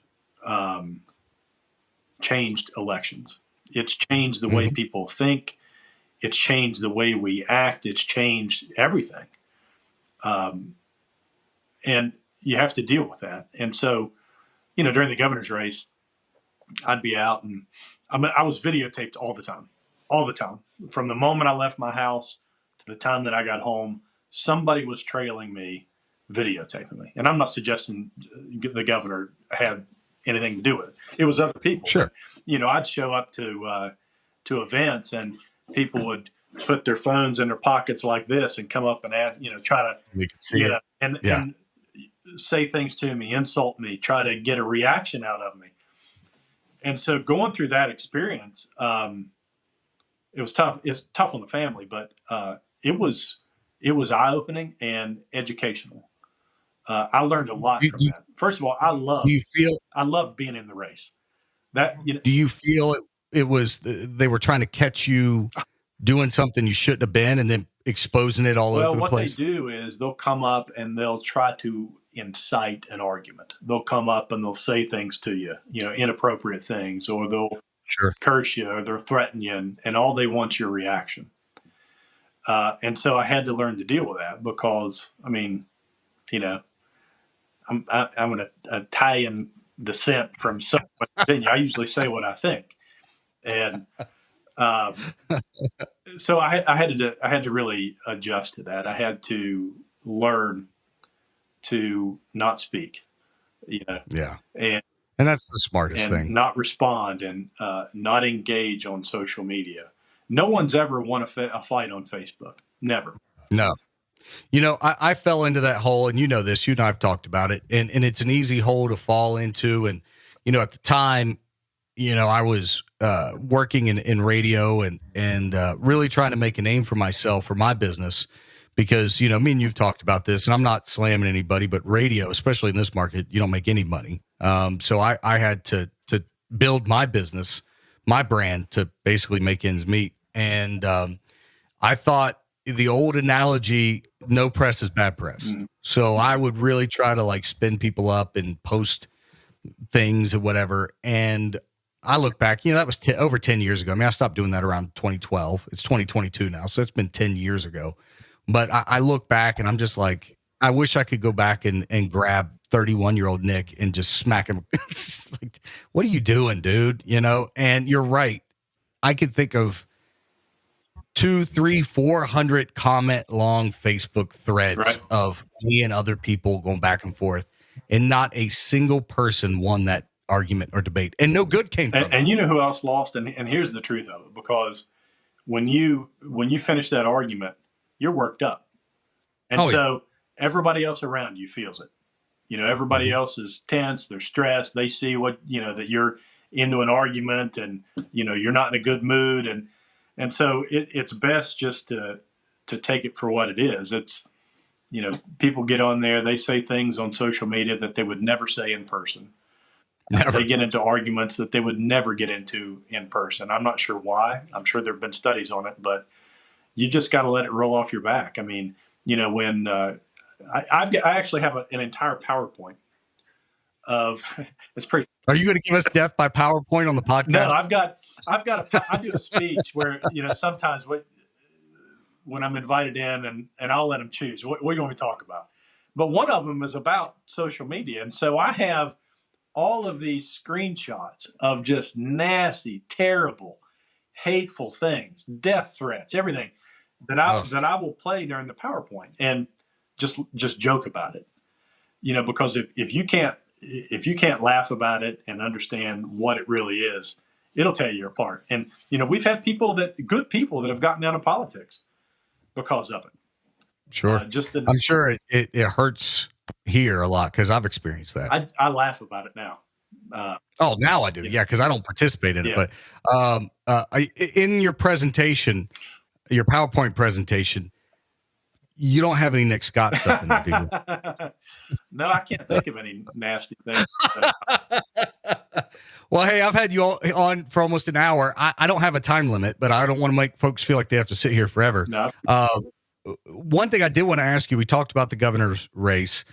elections. It's changed the way people think. It's changed the way we act. It's changed everything. And you have to deal with that. And so, during the governor's race, I'd be out and I was videotaped all the time. From the moment I left my house to the time that I got home, somebody was trailing me videotaping me. And I'm not suggesting the governor had anything to do with it. It was other people. Sure. But, I'd show up to events, and people would put their phones in their pockets like this and come up and ask, try to, You can see it. and say things to me, insult me, try to get a reaction out of me. And so going through that experience, it was tough. It's tough on the family, but it was eye-opening and educational. I learned a lot from that. First of all, I loved being in the race. Do you feel it was they were trying to catch you doing something you shouldn't have been, and then exposing it all over the place? Well, what they do is they'll come up and they'll try to incite an argument. They'll come up and they'll say things to you, inappropriate things, or they'll curse you, or they'll threaten you, and all they want is your reaction. And so I had to learn to deal with that because, I'm an Italian descent from Southern Virginia. I usually say what I think. And so I had to really adjust to that. I had to learn to not speak, and that's the smartest thing. Not respond and not engage on social media. No one's ever won a fight on Facebook. Never. No. I fell into that hole, and this. You and I have talked about it, and it's an easy hole to fall into. And at the time, I was working in radio and really trying to make a name for myself, for my business, because me and you've talked about this, and I'm not slamming anybody, but radio, especially in this market, you don't make any money. So I had to build my business, my brand, to basically make ends meet. And I thought the old analogy, no press is bad press. Mm-hmm. So I would really try to spin people up and post things or whatever. And I look back, that was over 10 years ago. I stopped doing that around 2012. It's 2022 now. So it's been 10 years ago. But I look back and I'm just like, I wish I could go back and grab 31-year-old Nick and just smack him. Like, what are you doing, dude? And you're right. I could think of 200, 300, 400 comment long Facebook threads of me and other people going back and forth, and not a single person won that argument or debate, and no good came from it. And you know who else lost? And here's the truth of it, because when you finish that argument, you're worked up, and everybody else around you feels it. Everybody else is tense, they're stressed, they see what that you're into an argument, and you're not in a good mood, and so it's best just to take it for what it is. It's people get on there, they say things on social media that they would never say in person. Never. They get into arguments that they would never get into in person. I'm not sure why. I'm sure there have been studies on it, but you just got to let it roll off your back. I mean, when I actually have an entire PowerPoint of it's pretty. Are you going to give us death by PowerPoint on the podcast? No, I do a speech where sometimes when I'm invited in, and I'll let them choose what are you going to talk about. But one of them is about social media, and so I have all of these screenshots of just nasty, terrible, hateful things, death threats, everything that I will play during the PowerPoint and just joke about it. Because if you can't laugh about it and understand what it really is, it'll tear you apart. And we've had good people that have gotten out of politics because of it. Sure. I'm sure it hurts here a lot because I've experienced that. I laugh about it now. Now I do. Yeah, because I don't participate in it. But in your presentation, your PowerPoint presentation, you don't have any Nick Scott stuff in there, do you? No, I can't think of any nasty things. Well, hey, I've had you all on for almost an hour. I don't have a time limit, but I don't want to make folks feel like they have to sit here forever. No. One thing I did want to ask you, we talked about the governor's race.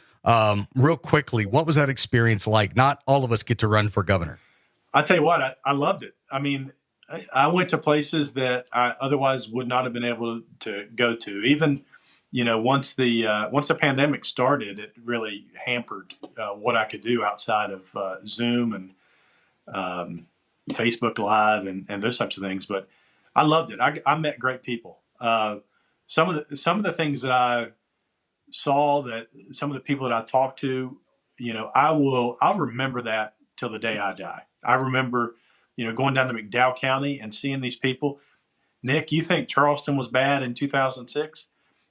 Real quickly, what was that experience like? Not all of us get to run for governor. I tell you what, I loved it. I mean, I went to places that I otherwise would not have been able to go to. Even, once the pandemic started, it really hampered what I could do outside of Zoom and Facebook Live and those types of things. But I loved it. I met great people. Some of the things that saw, that some of the people that I talked to, I'll remember that till the day I die. I remember, going down to McDowell County and seeing these people. Nick, you think Charleston was bad in 2006?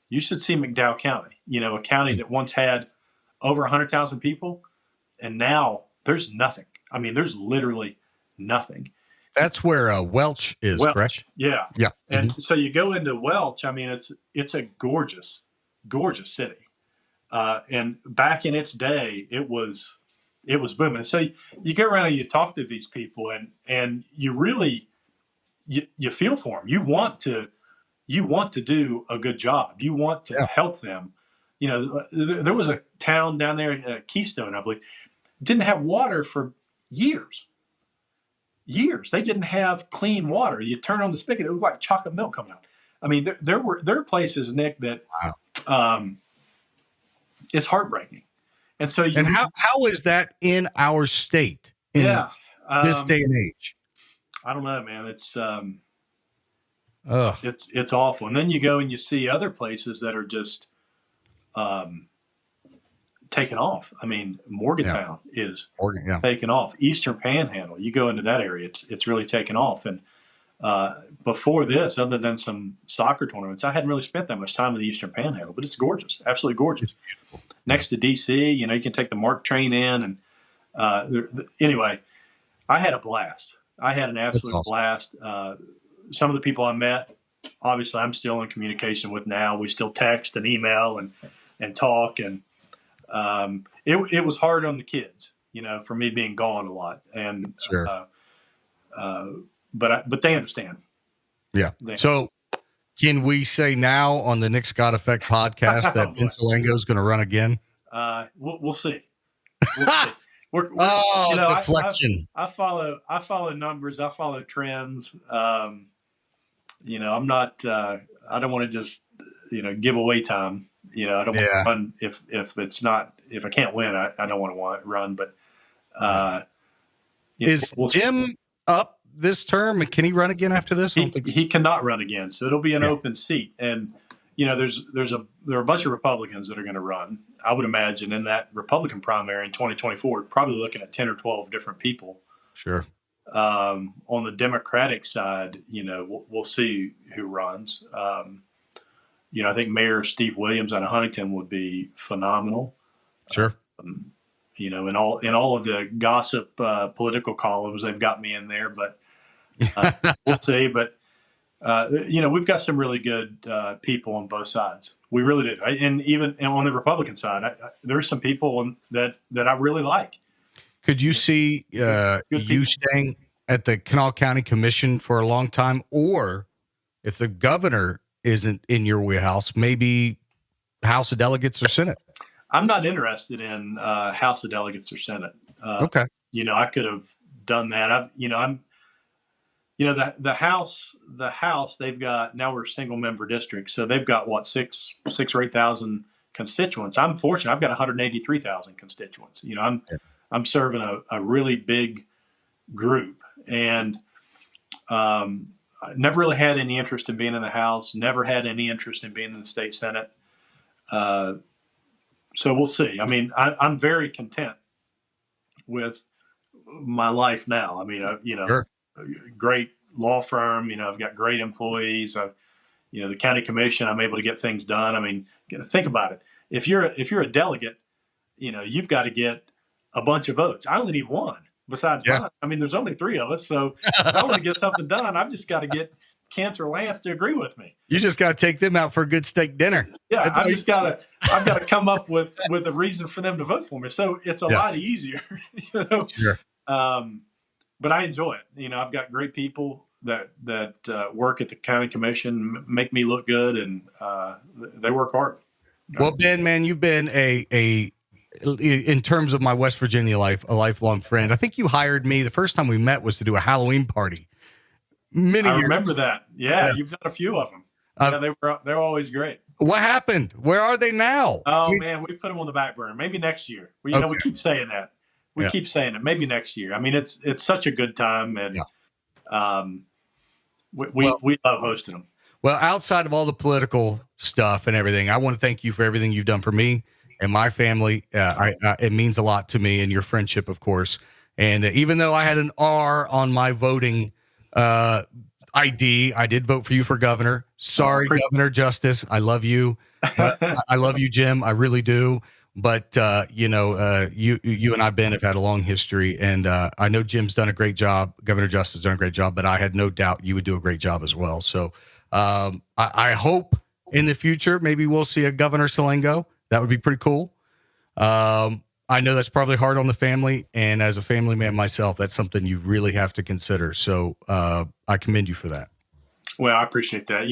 You should see McDowell County, a county that once had over 100,000 people, and now there's nothing. I mean, there's literally nothing. That's where Welch is, correct? Yeah. Yeah. And so you go into Welch. I mean, it's a gorgeous, gorgeous city. And back in its day, it was booming. And so you go around and you talk to these people, and you really you feel for them. You want to do a good job. You want to help them. There was a town down there, Keystone, I believe, didn't have water for years. They didn't have clean water. You turn on the spigot, it was like chocolate milk coming out. I mean, there are places, Nick, that it's heartbreaking. And so, how is that in our state in this day and age? I don't know, man. It's awful. And then you go and you see other places that are just taken off. I mean, Morgantown is taken off. Eastern Panhandle, you go into that area, it's really taken off. And before this, other than some soccer tournaments, I hadn't really spent that much time in the Eastern Panhandle, but it's gorgeous, absolutely gorgeous. Next to D.C., you can take the MARC train in. And anyway, I had a blast. I had an absolute blast. Some of the people I met, obviously, I'm still in communication with now. We still text and email and talk. And it was hard on the kids, for me being gone a lot. And sure. But they understand. Yeah. So can we say now on the Nick Scott Effect podcast that Vince Salango is going to run again? We'll see. We'll see. Deflection. I follow numbers. I follow trends. I'm not. I don't want to just give away time. I don't want to run if I can't win. I don't want to run. But is Jim up this term? And can he run again after this? He cannot run again. So it'll be an open seat. And there are a bunch of Republicans that are going to run. I would imagine in that Republican primary in 2024, probably looking at 10 or 12 different people. Sure. On the Democratic side, we'll see who runs. I think Mayor Steve Williams out of Huntington would be phenomenal. Sure. In all of the gossip political columns, they've got me in there, but we'll see. But we've got some really good people on both sides. We really do. And even on the Republican side, there are some people that I really like. Could you see you staying at the Kanawha County Commission for a long time? Or if the governor isn't in your wheelhouse, maybe House of Delegates or Senate? I'm not interested in House of Delegates or Senate. Okay. I could have done that. The House, they've got, now we're single member districts. So they've got what, 6,000 or 8,000 constituents. I'm fortunate. I've got 183,000 constituents. I'm serving a really big group, and I never really had any interest in being in the House, never had any interest in being in the state Senate. So we'll see. I mean, I'm very content with my life now. I mean, Sure. Great law firm. I've got great employees. The county commission, I'm able to get things done. I mean, think about it. If you're a delegate, you've got to get a bunch of votes. I only need one besides mine. I mean, there's only 3 of us. So if I want to get something done, I've just got to get Kent or Lance to agree with me. You just got to take them out for a good steak dinner. Yeah, I've got to come up with a reason for them to vote for me. So it's a lot easier. Sure. But I enjoy it. I've got great people that work at the county commission, make me look good, and they work hard. Well, Ben, man, you've been in terms of my West Virginia life, a lifelong friend. I think you hired me. The first time we met was to do a Halloween party. I remember that. Yeah, you've done a few of them. They're always great. What happened? Where are they now? Oh man, we put them on the back burner. Maybe next year. We keep saying that. We keep saying it. Maybe next year. I mean, it's such a good time, and we love hosting them. Well, outside of all the political stuff and everything, I want to thank you for everything you've done for me and my family. It means a lot to me, and your friendship, of course. And even though I had an R on my voting ID, I did vote for you for governor. Sorry, Governor Justice. I love you. I love you, Jim. I really do. But you and I, Ben, have had a long history, and I know Jim's done a great job. Governor Justice has done a great job, but I had no doubt you would do a great job as well. So I hope in the future maybe we'll see a Governor Salango. That would be pretty cool. I know that's probably hard on the family, and as a family man myself, that's something you really have to consider. So I commend you for that. Well, I appreciate that.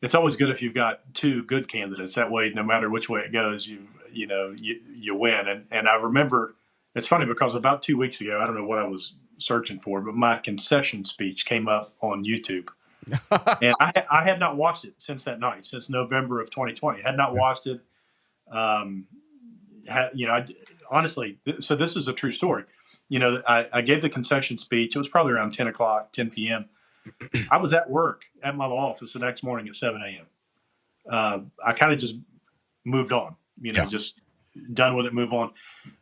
It's always good if you've got two good candidates. That way, no matter which way it goes, you win. And I remember, it's funny because about 2 weeks ago, I don't know what I was searching for, but my concession speech came up on YouTube. And I had not watched it since that night, since November of 2020. Had not watched it. Honestly, so this is a true story. I gave the concession speech. It was probably around 10 p.m. I was at work at my law office the next morning at 7 a.m. I kind of just moved on, just done with it, move on.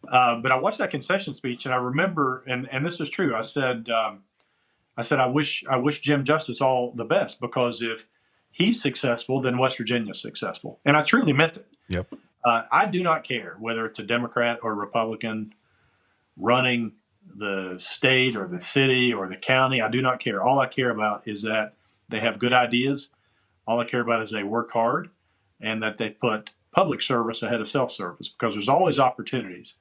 But I watched that concession speech, and I remember, and this is true. I said, I wish Jim Justice all the best, because if he's successful, then West Virginia's successful. And I truly meant it. Yep. I do not care whether it's a Democrat or Republican running the state or the city or the county. I do not care. All I care about is that they have good ideas. All I care about is they work hard, and that they put public service ahead of self-service, because there's always opportunities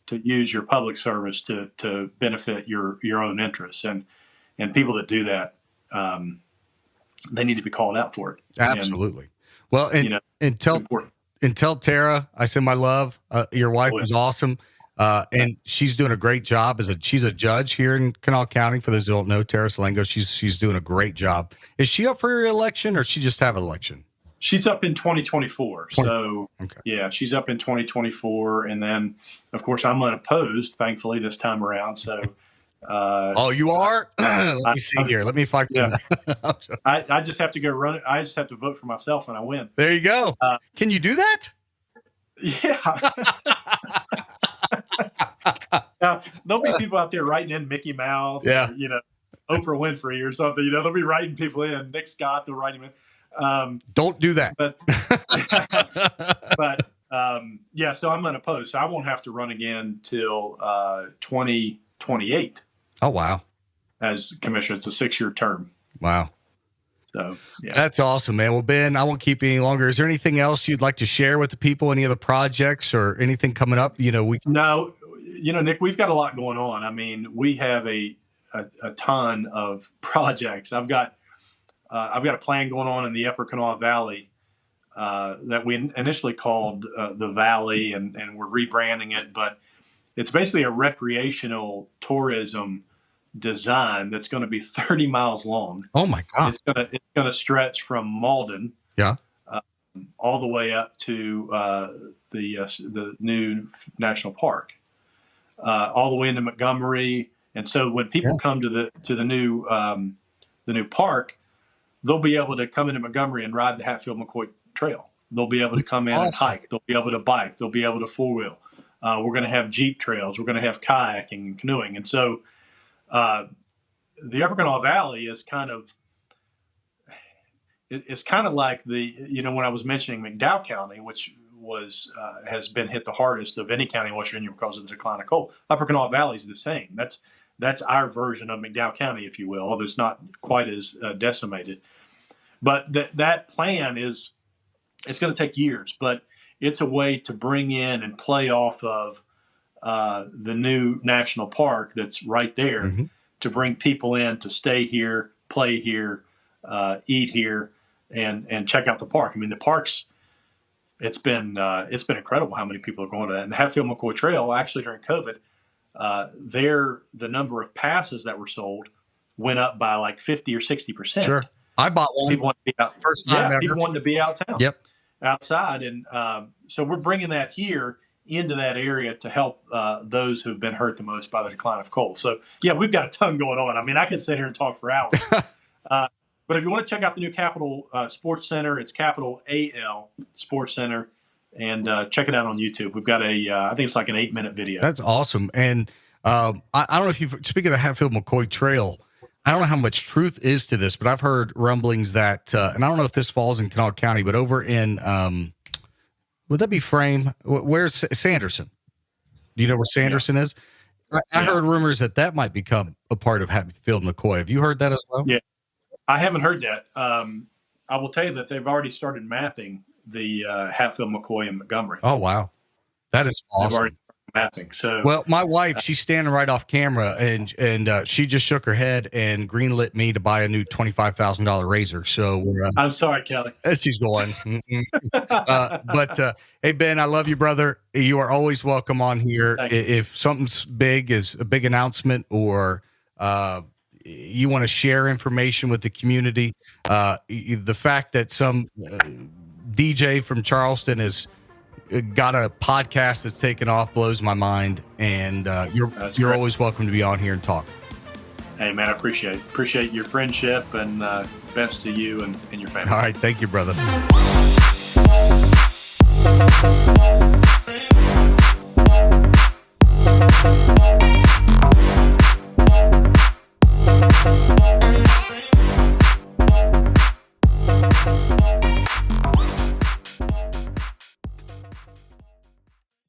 to use your public service to benefit your own interests. And people that do that, they need to be called out for it. Absolutely. And tell Tara I send my love. Your wife is awesome. And she's doing a great job she's a judge here in Kanawha County. For those who don't know, Tara Salango, she's doing a great job. Is she up for re-election, or she just have an election? She's up in 2024. So yeah, she's up in 2024. And then of course I'm unopposed, thankfully, this time around. So, you are? Let me see here. Let me find. Yeah. I just have to go run it. I just have to vote for myself and I win. There you go. Can you do that? Yeah. Now, there'll be people out there writing in Mickey Mouse, or, Oprah Winfrey or something. They'll be writing people in. Nick Scott, they'll write him in. Don't do that. But so I'm unopposed. So I won't have to run again till 2028. Oh, wow. As commissioner. It's a 6-year term. Wow. So, yeah. That's awesome, man. Well, Ben, I won't keep you any longer. Is there anything else you'd like to share with the people? Any other projects or anything coming up? No, Nick, we've got a lot going on. I mean, we have a ton of projects. I've got a plan going on in the Upper Kanawha Valley that we initially called the Valley, and we're rebranding it. But it's basically a recreational tourism design that's going to be 30 miles long. Oh my God! It's going to stretch from Malden, all the way up to the new national park, all the way into Montgomery. And so when people come to the new park, they'll be able to come into Montgomery and ride the Hatfield-McCoy Trail. They'll be able to come in and hike. They'll be able to bike. They'll be able to four-wheel. We're going to have Jeep trails. We're going to have kayaking and canoeing. And so the Upper Kanawha Valley is kind of like when I was mentioning McDowell County, which has been hit the hardest of any county in West Virginia because of the decline of coal. Upper Kanawha Valley is the same. That's our version of McDowell County, if you will, although it's not quite as decimated. But that plan it's going to take years, but it's a way to bring in and play off of the new national park that's right there, to bring people in to stay here, play here, eat here, and check out the park. I mean, the parks, it's been incredible how many people are going to that. And the Hatfield-McCoy Trail, actually during COVID, the number of passes that were sold went up by like 50 or 60%. Sure. I bought one. People want to be out. First time ever. People wanted to be outside. Yep. Outside. And so we're bringing that here into that area to help those who've been hurt the most by the decline of coal. So, yeah, we've got a ton going on. I mean, I could sit here and talk for hours. But But if you want to check out the new Capitol Sports Center, it's Capital AL Sports Center, and check it out on YouTube. We've got I think it's like an 8-minute video. That's awesome. And I don't know if you've, speaking of the Hatfield McCoy Trail, I don't know how much truth is to this, but I've heard rumblings that, and I don't know if this falls in Kanawha County, but over in, would that be Frame? Where's Sanderson? Do you know where Sanderson is? I heard rumors that might become a part of Hatfield McCoy. Have you heard that as well? Yeah, I haven't heard that. I will tell you that they've already started mapping the Hatfield McCoy and Montgomery. Oh, wow. That is awesome. They've already mapping. So, well, my wife, she's standing right off camera, and she just shook her head and greenlit me to buy a new $25,000 razor. So I'm sorry, Kelly. She's going. But hey, Ben, I love you, brother. You are always welcome on here. If something's big, is a big announcement, or you want to share information with the community, the fact that some DJ from Charleston is got a podcast that's taken off blows my mind, and you're always welcome to be on here and talk. Hey man, I appreciate your friendship, and best to you and your family. All right, thank you, brother.